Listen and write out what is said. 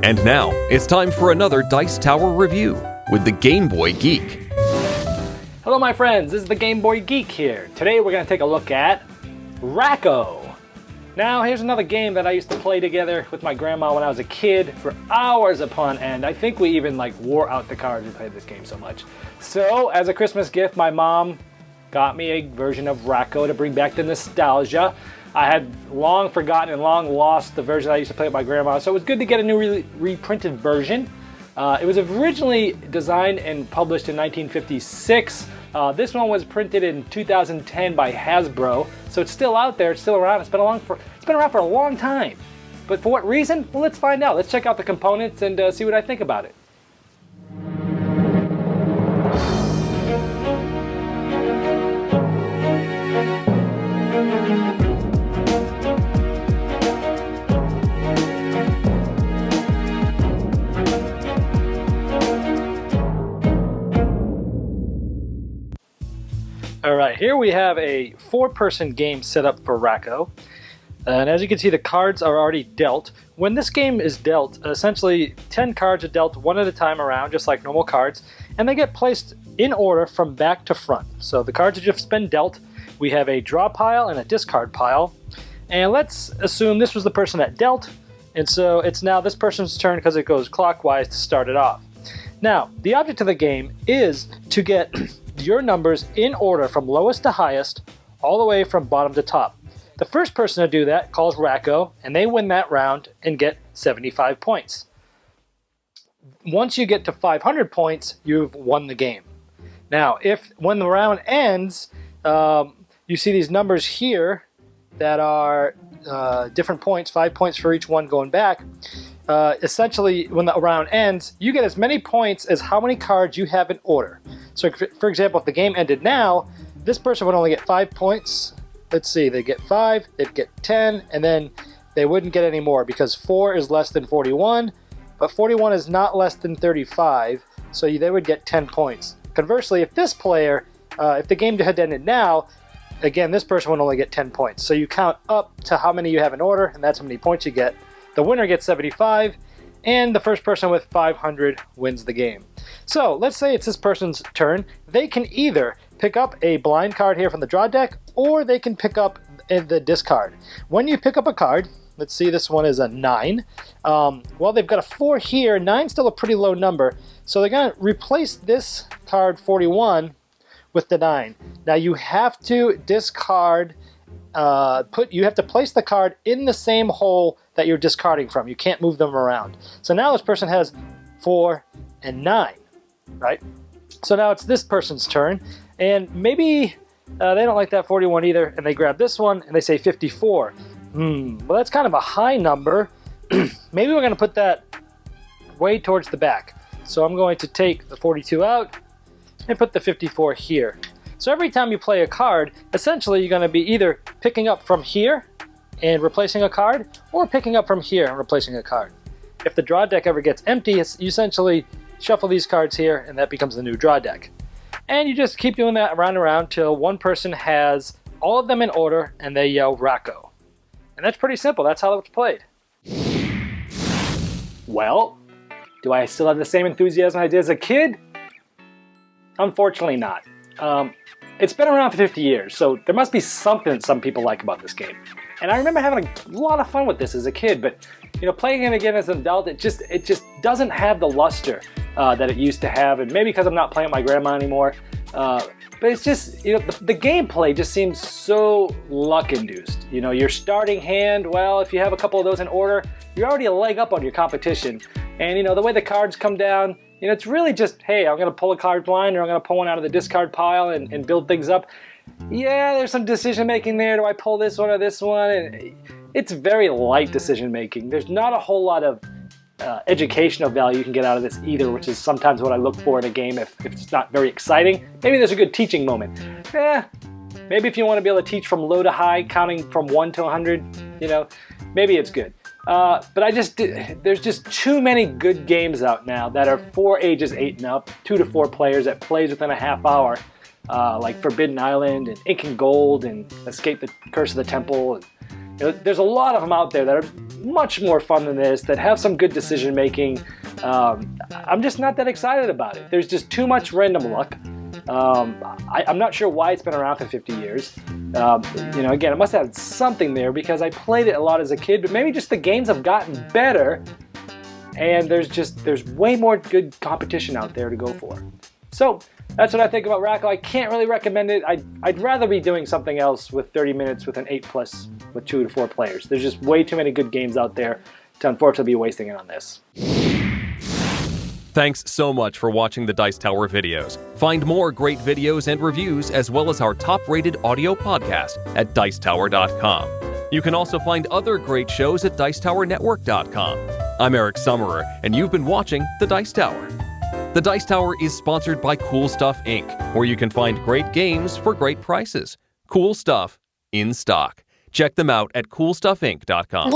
And now, it's time for another Dice Tower review with the Game Boy Geek. Hello my friends, this is the Game Boy Geek here. Today we're going to take a look at Racco. Now here's another game that I used to play together with my grandma when I was a kid for hours upon end. I think we even wore out the cards. We played this game so much. So as a Christmas gift, my mom got me a version of Racco to bring back the nostalgia. I had long forgotten and long lost the version I used to play with my grandma, so it was good to get a new reprinted version. It was originally designed and published in 1956. This one was printed in 2010 by Hasbro, so it's still out there, it's still around. It's been around for a long time. But for what reason? Well, let's find out. Let's check out the components and see what I think about it. Alright, here we have a 4-person game set up for Racco. And as you can see, the cards are already dealt. When this game is dealt, essentially 10 cards are dealt one at a time around, just like normal cards, and they get placed in order from back to front. So the cards have just been dealt. We have a draw pile and a discard pile. And let's assume this was the person that dealt, and so it's now this person's turn because it goes clockwise to start it off. Now, the object of the game is to get your numbers in order from lowest to highest, all the way from bottom to top. The first person to do that calls Racco, and they win that round and get 75 points. Once you get to 500 points, you've won the game. Now, when the round ends, you see these numbers here that are different points, 5 points for each one going back. Essentially, when the round ends, you get as many points as how many cards you have in order. So, for example, if the game ended now, this person would only get 5 points. Let's see, they get 5, they'd get 10, and then they wouldn't get any more because 4 is less than 41, but 41 is not less than 35, so they would get 10 points. Conversely, if this player, if the game had ended now, again, this person would only get 10 points. So you count up to how many you have in order, and that's how many points you get. The winner gets 75, and the first person with 500 wins the game. So let's say it's this person's turn. They can either pick up a blind card here from the draw deck, or they can pick up the discard. When you pick up a card, let's see, this one is a 9. Well, they've got a 4 here. 9's still a pretty low number, so they're going to replace this card 41 with the 9. Now you have to discard. You have to place the card in the same hole that you're discarding from. You can't move them around. So now this person has 4 and 9, right? So now it's this person's turn, and maybe they don't like that 41 either, and they grab this one and they say 54. Well, that's kind of a high number. Maybe we're going to put that way towards the back. So I'm going to take the 42 out and put the 54 here. So every time you play a card, essentially you're going to be either picking up from here and replacing a card, or picking up from here and replacing a card. If the draw deck ever gets empty, you essentially shuffle these cards here, and that becomes the new draw deck. And you just keep doing that around and around till one person has all of them in order and they yell Racco. And that's pretty simple. That's how it's played. Well, do I still have the same enthusiasm I did as a kid? Unfortunately not. It's been around for 50 years, so there must be something that some people like about this game. And I remember having a lot of fun with this as a kid, but playing it again as an adult, it just doesn't have the luster that it used to have, and maybe because I'm not playing with my grandma anymore. But it's just, the gameplay just seems so luck-induced. Your starting hand, well, if you have a couple of those in order, you're already a leg up on your competition. And the way the cards come down, it's really just, hey, I'm going to pull a card blind, or I'm going to pull one out of the discard pile and build things up. Yeah, there's some decision making there. Do I pull this one or this one? And it's very light decision making. There's not a whole lot of educational value you can get out of this either, which is sometimes what I look for in a game if it's not very exciting. Maybe there's a good teaching moment. Maybe if you want to be able to teach from low to high, counting from 1 to 100, maybe it's good. But there's just too many good games out now that are for ages 8 and up, 2 to 4 players that plays within a half hour, like Forbidden Island and Ink and Gold and Escape the Curse of the Temple. And There's a lot of them out there that are much more fun than this, that have some good decision making. I'm just not that excited about it. There's just too much random luck. I'm not sure why it's been around for 50 years. Again, it must have had something there because I played it a lot as a kid, but maybe just the games have gotten better and there's way more good competition out there to go for. So that's what I think about Racco. I can't really recommend it. I'd rather be doing something else with 30 minutes with an 8+ with 2 to 4 players. There's just way too many good games out there to unfortunately be wasting it on this. Thanks so much for watching the Dice Tower videos. Find more great videos and reviews as well as our top-rated audio podcast at Dicetower.com. You can also find other great shows at Dicetowernetwork.com. I'm Eric Summerer, and you've been watching The Dice Tower. The Dice Tower is sponsored by Cool Stuff Inc., where you can find great games for great prices. Cool stuff in stock. Check them out at CoolStuffInc.com.